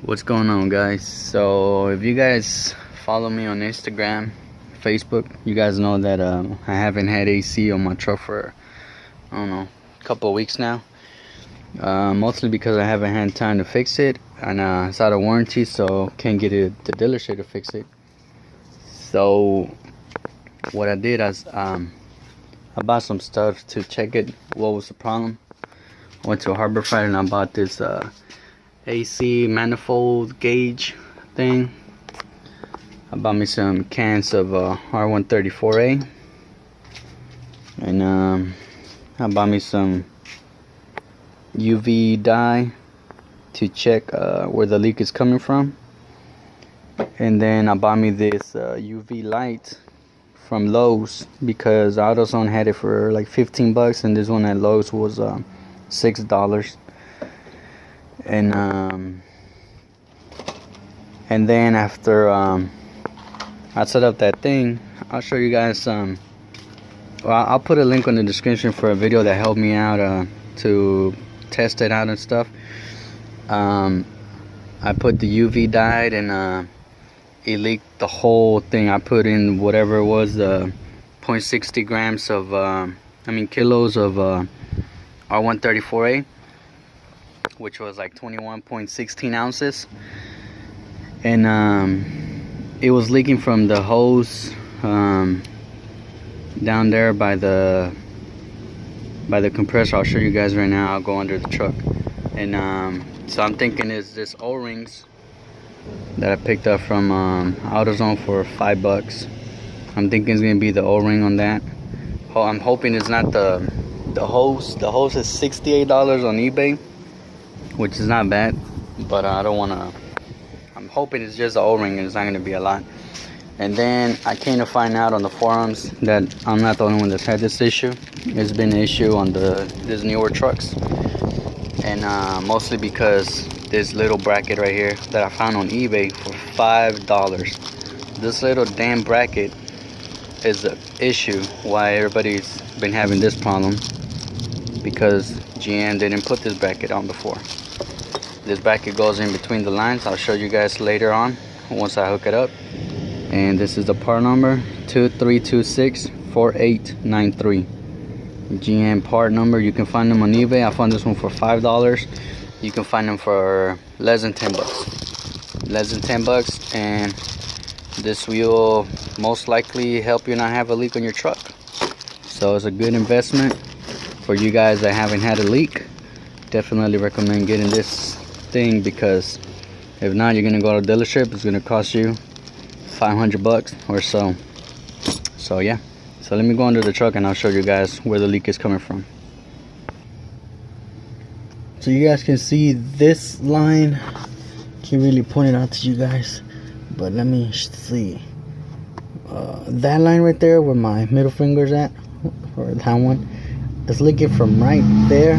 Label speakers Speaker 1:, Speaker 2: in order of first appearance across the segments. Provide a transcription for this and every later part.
Speaker 1: What's going on, guys? So if you guys follow me on Instagram, Facebook, you guys know that I haven't had AC on my truck for I don't know, a couple of weeks now, mostly because I haven't had time to fix it, and it's out of warranty, so can't get the dealership to fix it. So what I did is I bought some stuff to check it, what was the problem. I went to Harbor Freight and I bought this AC manifold gauge thing. I bought me some cans of R134A, and I bought me some UV dye to check where the leak is coming from, and then I bought me this UV light from Lowe's because AutoZone had it for like 15 bucks and this one at Lowe's was $6. And then after I set up that thing, I'll show you guys well, I'll put a link on the description for a video that helped me out to test it out and stuff. I put the UV dye and it leaked the whole thing. I put in whatever it was, 0.60 grams of kilos of R134A, which was like 21.16 ounces, and it was leaking from the hose down there by the compressor. I'll show you guys right now. I'll go under the truck, and so I'm thinking is this O-rings that I picked up from AutoZone for $5. I'm thinking it's gonna be the O-ring on that. I'm hoping it's not the hose. The hose is $68 on eBay, which is not bad, but I don't want to. I'm hoping it's just the O-ring and it's not going to be a lot. And then I came to find out on the forums that I'm not the only one that's had this issue. It's been an issue on these newer trucks, and mostly because this little bracket right here that I found on eBay for $5. This little damn bracket is the issue why everybody's been having this problem, because GM didn't put this bracket on before. This bracket goes in between the lines. I'll show you guys later on once I hook it up. And this is the part number 23264893. GM part number. You can find them on eBay. I found this one for $5. You can find them for less than 10 bucks. Less than 10 bucks, and this will most likely help you not have a leak on your truck. So it's a good investment for you guys that haven't had a leak. Definitely recommend getting this thing, because if not, you're gonna go to the dealership. It's gonna cost you 500 bucks or so. So yeah, so let me go under the truck and I'll show you guys where the leak is coming from. So you guys can see this line. Can't really point it out to you guys, but let me see. That line right there where my middle finger's at, or that one, it's leaking from right there,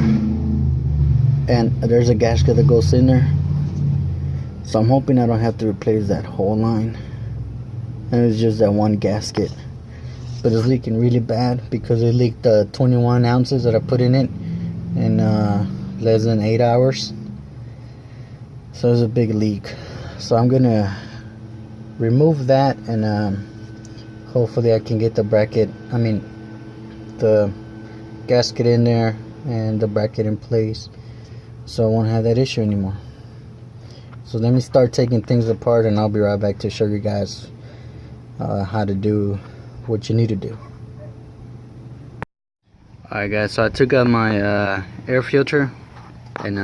Speaker 1: and there's a gasket that goes in there. So I'm hoping I don't have to replace that whole line, and it's just that one gasket. But it's leaking really bad because it leaked 21 ounces that I put in it in less than 8 hours. So it's a big leak. So I'm gonna remove that, and hopefully I can get the bracket, the gasket in there and the bracket in place, so I won't have that issue anymore. So let me start taking things apart, and I'll be right back to show you guys how to do what you need to do. Alright guys, so I took out my air filter, and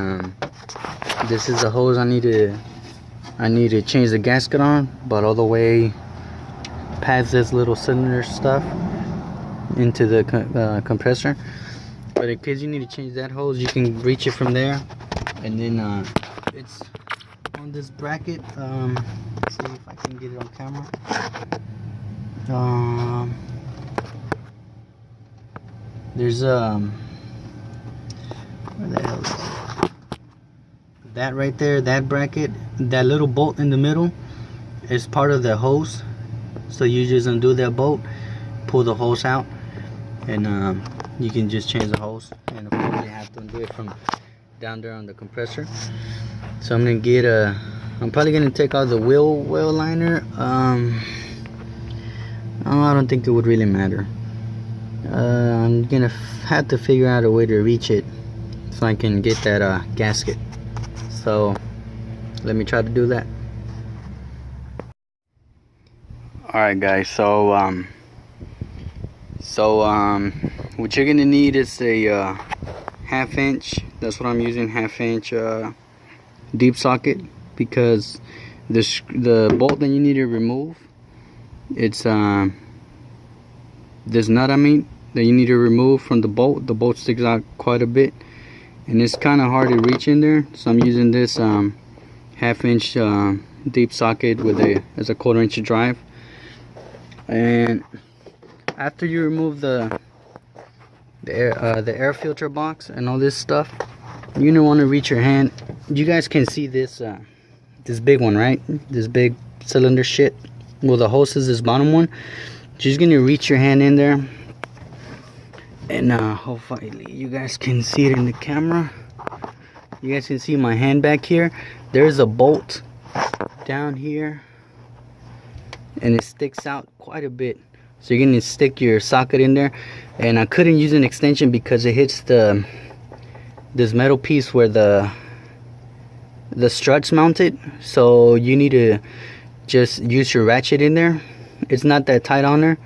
Speaker 1: this is the hose I need to change the gasket on, but all the way past this little cylinder stuff into the compressor. But in case you need to change that hose, you can reach it from there, and then it's on this bracket. Let's see if I can get it on camera. There's where the hell is it? That right there, that bracket, that little bolt in the middle is part of the hose. So you just undo that bolt, pull the hose out, and you can just change the hose. And of course you have to undo it from down there on the compressor. So I'm gonna get a I'm probably gonna take out the wheel well liner. I don't think it would really matter. I'm gonna have to figure out a way to reach it so I can get that gasket. So let me try to do that. Alright guys, so what you're gonna need is a 1/2 inch. That's what I'm using, 1/2 inch deep socket, because the bolt that you need to remove, it's this nut, I mean, that you need to remove from the bolt. The bolt sticks out quite a bit, and it's kind of hard to reach in there. So I'm using this 1/2 inch deep socket with as a 1/4 inch drive. And after you remove the air filter box and all this stuff, you're gonna want to reach your hand. You guys can see this this big one, right? This big cylinder shit. Well, the hose is this bottom one. Just gonna reach your hand in there, and hopefully you guys can see it in the camera. You guys can see my hand back here. There's a bolt down here, and it sticks out quite a bit. So you're gonna stick your socket in there, and I couldn't use an extension because it hits this metal piece where the strut's mounted. So you need to just use your ratchet in there. It's not that tight on there,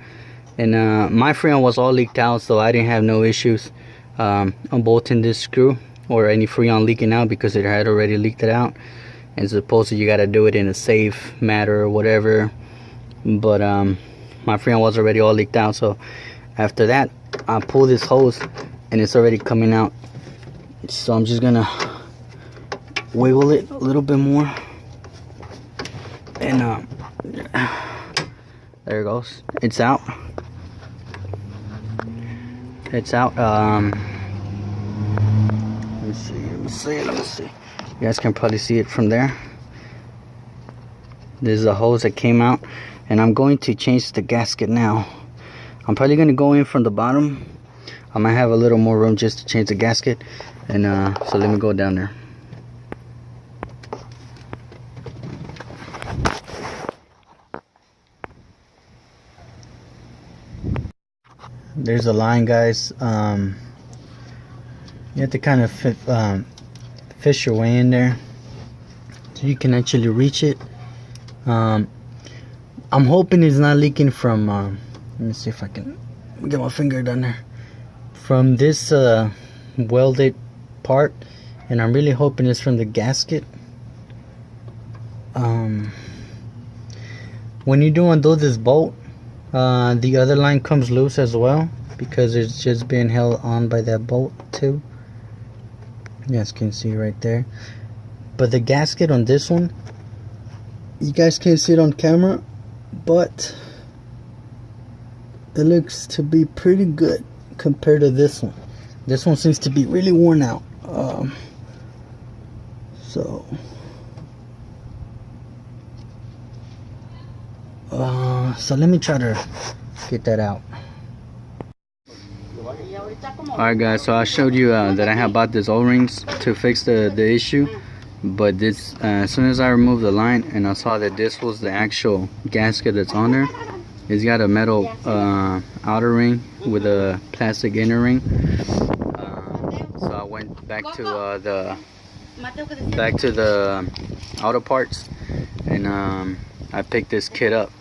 Speaker 1: and my freon was all leaked out, so I didn't have no issues unbolting this screw or any freon leaking out, because it had already leaked it out. And supposedly you got to do it in a safe manner or whatever, but my freon was already all leaked out. So after that, I pull this hose and it's already coming out. So I'm just gonna wiggle it a little bit more, and there it goes. It's out. It's out. Let me see. You guys can probably see it from there. This is a hose that came out, and I'm going to change the gasket now. I'm probably going to go in from the bottom. I might have a little more room just to change the gasket, and so let me go down there. There's a line, guys. You have to kind of fish your way in there so you can actually reach it. I'm hoping it's not leaking from let me see if I can get my finger down there, from this welded part, and I'm really hoping it's from the gasket. When you do undo this bolt, the other line comes loose as well, because it's just being held on by that bolt too. You guys can see right there. But the gasket on this one, you guys can't see it on camera, but it looks to be pretty good compared to this one. This one seems to be really worn out. So let me try to get that out. Alright guys, so I showed you that I have bought these O-rings to fix the issue, but this as soon as I removed the line and I saw that this was the actual gasket that's on there, it's got a metal outer ring with a plastic inner ring. So I went back to the auto parts, and I picked this kit up.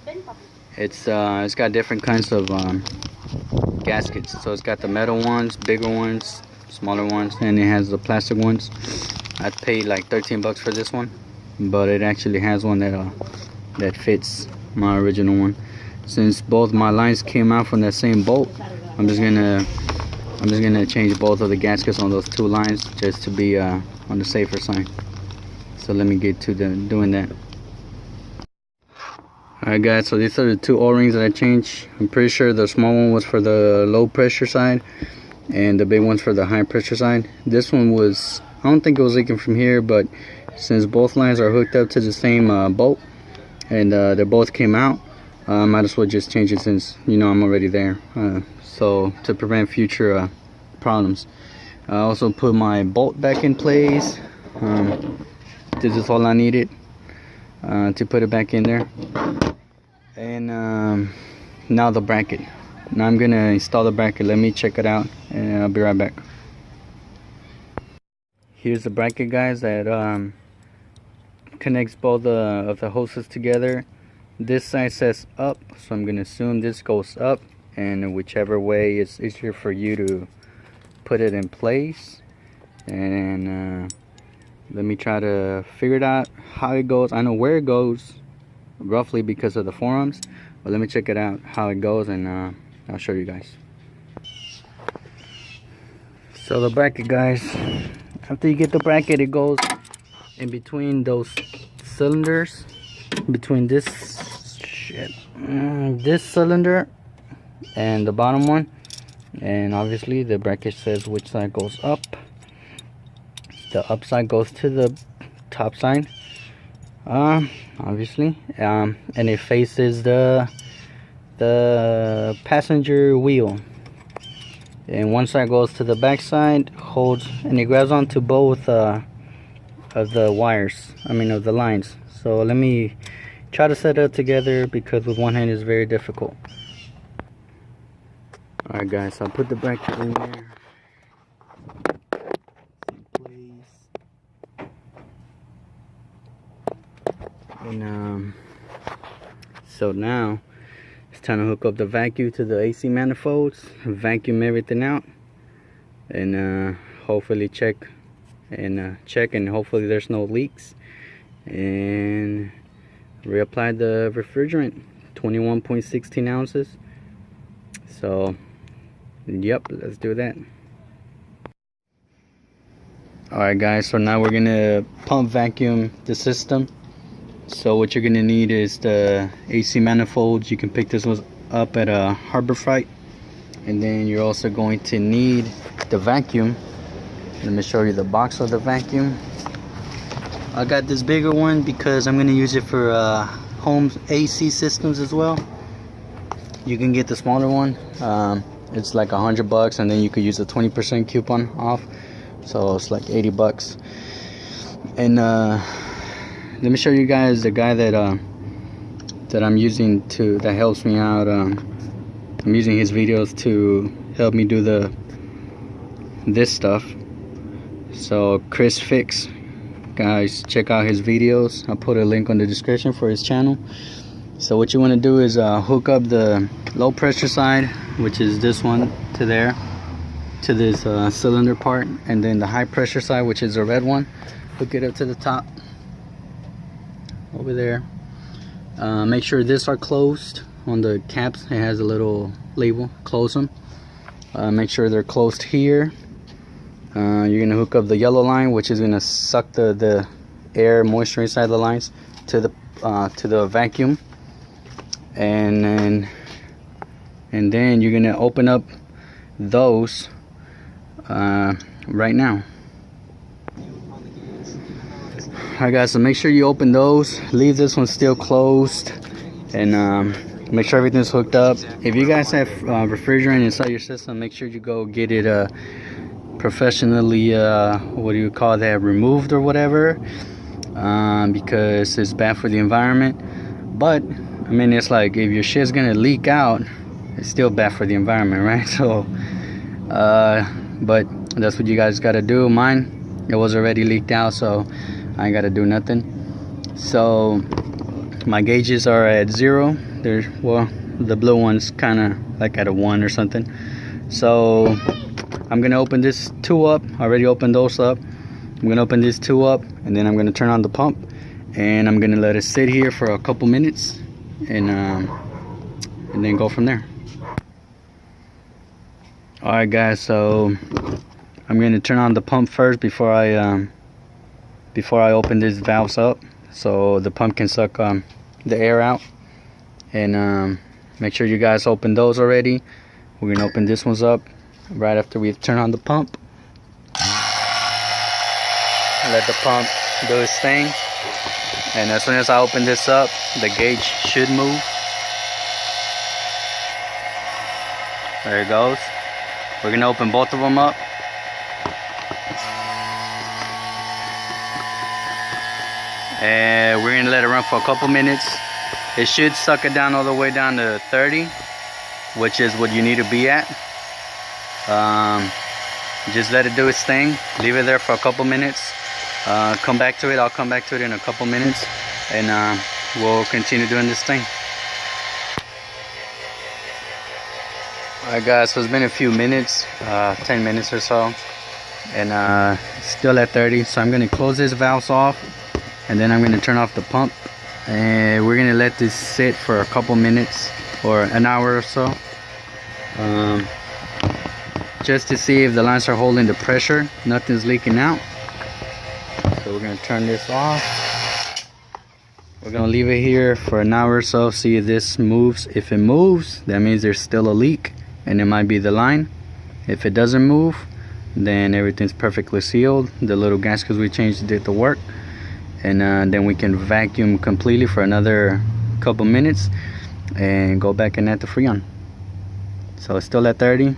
Speaker 1: It's got different kinds of gaskets. So it's got the metal ones, bigger ones, smaller ones, and it has the plastic ones. I paid like 13 bucks for this one, but it actually has one that fits my original one. Since both my lines came out from that same bolt, I'm just gonna change both of the gaskets on those two lines, just to be on the safer side. So let me get to doing that. Alright guys, so these are the two O-rings that I changed. I'm pretty sure the small one was for the low pressure side, and the big one's for the high pressure side. This one was, I don't think it was leaking from here, but since both lines are hooked up to the same bolt, and they both came out, I might as well just change it, since you know I'm already there. So to prevent future problems. I also put my bolt back in place. This is all I needed. to put it back in there. And now the bracket. Now I'm gonna install the bracket. Let me check it out and I'll be right back. Here's the bracket, guys, that connects both of the hoses together. This side says up, so I'm gonna assume this goes up, and whichever way is easier for you to put it in place. And let me try to figure it out how it goes. I know where it goes roughly because of the forearms, but let me check it out how it goes, and I'll show you guys. So the bracket, guys, after you get the bracket, it goes in between those cylinders, between this this cylinder and the bottom one. And obviously the bracket says which side goes up. The up side goes to the top side, obviously, and it faces the passenger wheel. And one side goes to the back side, holds, and it grabs onto both of the wires, of the lines. So let me try to set it up together, because with one hand it's very difficult. Alright guys, so I'll put the bracket in there. And so now it's time to hook up the vacuum to the AC manifolds, vacuum everything out, and hopefully check and hopefully there's no leaks, and reapply the refrigerant, 21.16 ounces. So yep, let's do that. Alright guys, so now we're gonna pump vacuum the system. So what you're gonna need is the AC manifolds. You can pick this one up at a Harbor Freight, and then you're also going to need the vacuum. Let me show you the box of the vacuum. I got this bigger one because I'm gonna use it for home AC systems as well. You can get the smaller one. It's like $100, and then you could use a 20% coupon off, so it's like $80. And let me show you guys the guy that I'm using that helps me out. I'm using his videos to help me do this stuff. So Chris Fix, guys, check out his videos. I'll put a link on the description for his channel. So what you want to do is hook up the low pressure side, which is this one, to there, to this cylinder part, and then the high pressure side, which is the red one, hook it up to the top over there. Make sure these are closed on the caps. It has a little label, close them. Make sure they're closed here. You're gonna hook up the yellow line, which is gonna suck the air moisture inside the lines to the vacuum, and then you're gonna open up those right now. Alright guys, so make sure you open those, leave this one still closed, and make sure everything's hooked up. If you guys have refrigerant inside your system, make sure you go get it professionally removed or whatever, because it's bad for the environment. But it's like, if your shit's gonna leak out, it's still bad for the environment, right? So but that's what you guys gotta do. Mine, it was already leaked out, so I ain't gotta do nothing. So my gauges are at 0. The blue one's kind of like at a 1 or something. So I'm gonna open this 2 up. I already opened those up. I'm gonna open this 2 up, and then I'm gonna turn on the pump, and I'm gonna let it sit here for a couple minutes, and then go from there. Alright guys, so I'm gonna turn on the pump first before I open these valves up, so the pump can suck the air out. And make sure you guys open those already. We're gonna open this ones up right after we turn on the pump. Let the pump do its thing, and as soon as I open this up, the gauge should move. There it goes. We're gonna open both of them up. and we're gonna let it run for a couple minutes. It should suck it down all the way down to 30, which is what you need to be at. Just let it do its thing, leave it there for a couple minutes, come back to it. I'll come back to it in a couple minutes, and we'll continue doing this thing. Alright guys, so it's been a few minutes, 10 minutes or so, and still at 30. So I'm going to close this valve off, and then I'm going to turn off the pump, and we're going to let this sit for a couple minutes or an hour or so, just to see if the lines are holding the pressure, nothing's leaking out. So we're going to turn this off. We're going to leave it here for an hour or so, see if this moves. If it moves, that means there's still a leak, and it might be the line. If it doesn't move, then everything's perfectly sealed. The little gaskets we changed did the work, and then we can vacuum completely for another couple minutes and go back and add the Freon. So it's still at 30,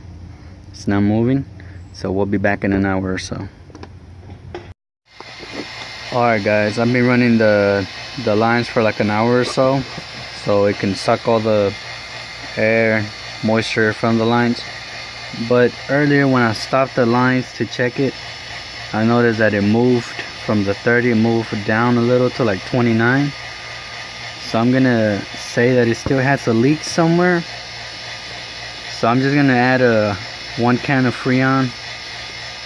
Speaker 1: it's not moving, so we'll be back in an hour or so. Alright guys, I've been running the lines for like an hour or so it can suck all the air, moisture from the lines. But earlier when I stopped the lines to check it, I noticed that it moved from the 30, it moved down a little to like 29. So I'm gonna say that it still has a leak somewhere. So I'm just gonna add one can of Freon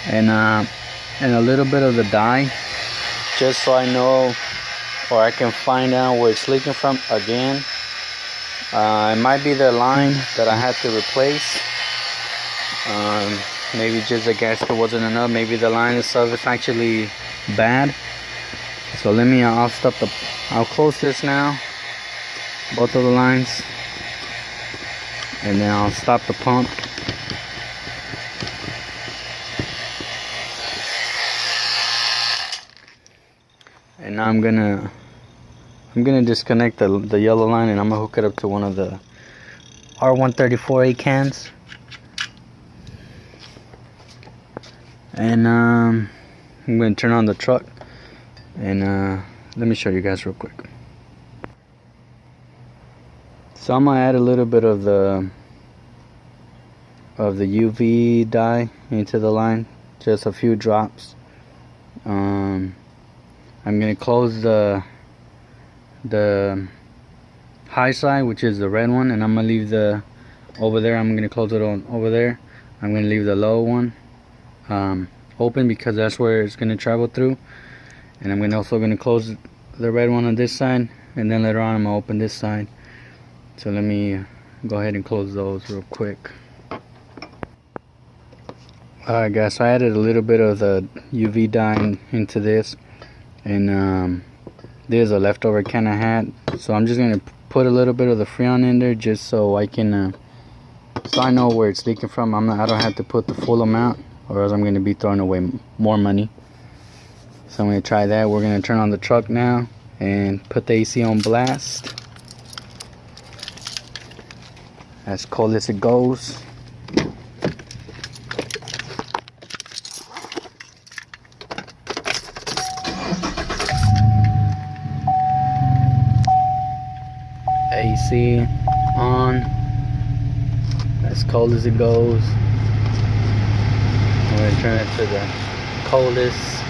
Speaker 1: and a little bit of the dye, just so I know, or I can find out where it's leaking from again. It might be the line that I had to replace. Maybe just the gasket wasn't enough. Maybe the line itself is actually bad. So let me, I'll close this now, both of the lines, and then I'll stop the pump. And now I'm gonna disconnect the yellow line, and I'm gonna hook it up to one of the R134A cans. And I'm gonna turn on the truck, and let me show you guys real quick. So I'm gonna add a little bit of the UV dye into the line, just a few drops. I'm gonna close the high side, which is the red one, and I'm gonna leave the over there. I'm gonna close it on over there. I'm gonna leave the low one open, because that's where it's gonna travel through. And I'm also gonna close the red one on this side, and then later on I'm gonna open this side. So let me go ahead and close those real quick. Alright guys, so I added a little bit of the UV dye into this, and there's a leftover can I had, so I'm just gonna put a little bit of the Freon in there, just so I can so I know where it's leaking from. I don't have to put the full amount, or else I'm gonna be throwing away more money. So I'm gonna try that. We're gonna turn on the truck now and put the AC on blast, as cold as it goes. AC on, as cold as it goes. I'm gonna turn it to the coldest,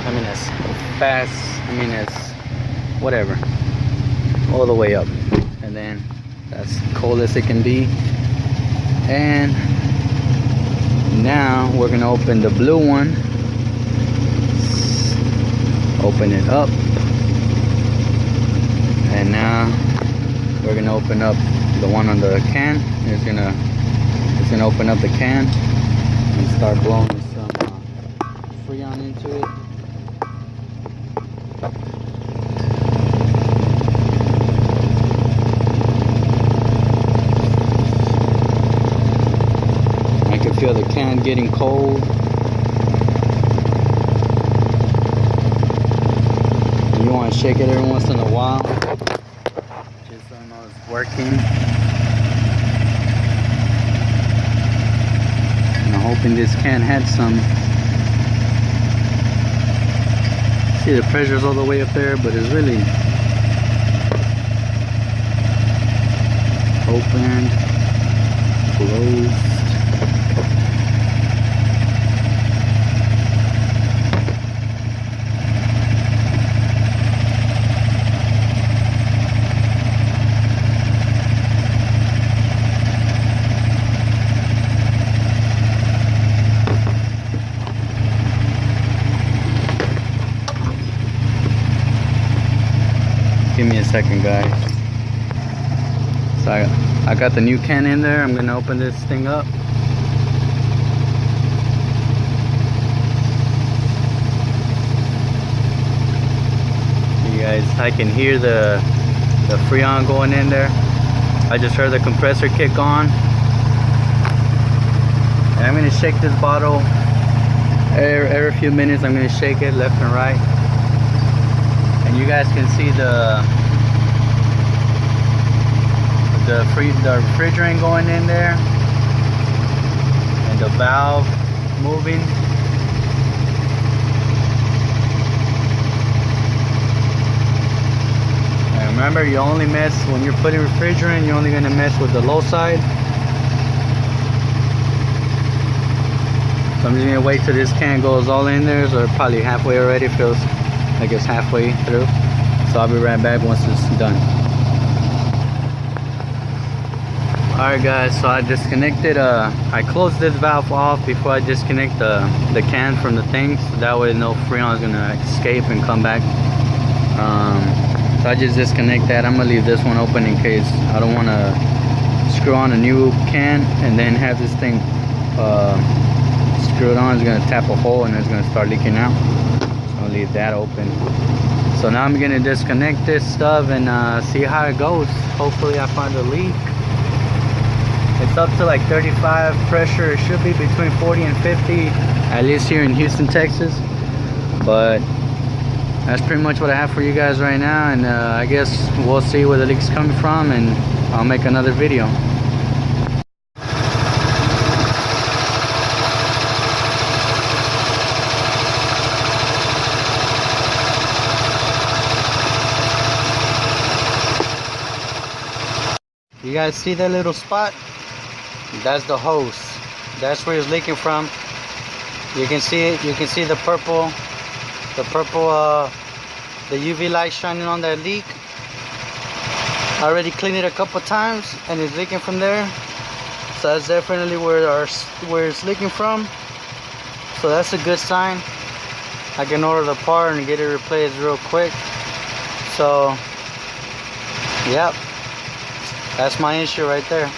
Speaker 1: as fast, as whatever, all the way up, and then that's cold as it can be. And now we're gonna open the blue one, open it up, and now we're gonna open up the one on the can. It's gonna open up the can and start blowing some Freon into it. I can feel the can getting cold. You want to shake it every once in a while, just so I know it's working. And I'm hoping this can had some See the pressure's all the way up there, but it's really opened, closed. Give me a second, guys. So I got the new can in there. I'm gonna open this thing up. You guys, I can hear the Freon going in there. I just heard the compressor kick on. And I'm gonna shake this bottle every few minutes. I'm gonna shake it left and right. And you guys can see the refrigerant going in there and the valve moving. And remember, you only mess when you're putting refrigerant, you're only going to mess with the low side. So I'm just going to wait till this can goes all in there, so probably halfway already. Feels like it's halfway through. So I'll be right back once it's done. Alright guys, so I disconnected, I closed this valve off before I disconnect the can from the thing, so that way no Freon is going to escape and come back. So I just disconnect that. I'm going to leave this one open in case I don't want to screw on a new can and then have this thing screwed on. It's going to tap a hole and it's going to start leaking out. So I'll leave that open. So now I'm going to disconnect this stuff and see how it goes. Hopefully I find a leak. It's up to like 35 pressure. It should be between 40 and 50, at least here in Houston, Texas. But that's pretty much what I have for you guys right now. And I guess we'll see where the leak's coming from and I'll make another video. You guys see that little spot? That's the hose. That's where it's leaking from. You can see it. You can see the purple, the UV light shining on that leak. I already cleaned it a couple times and it's leaking from there. So that's definitely where it's leaking from. So that's a good sign. I can order the part and get it replaced real quick. So, yep. That's my issue right there.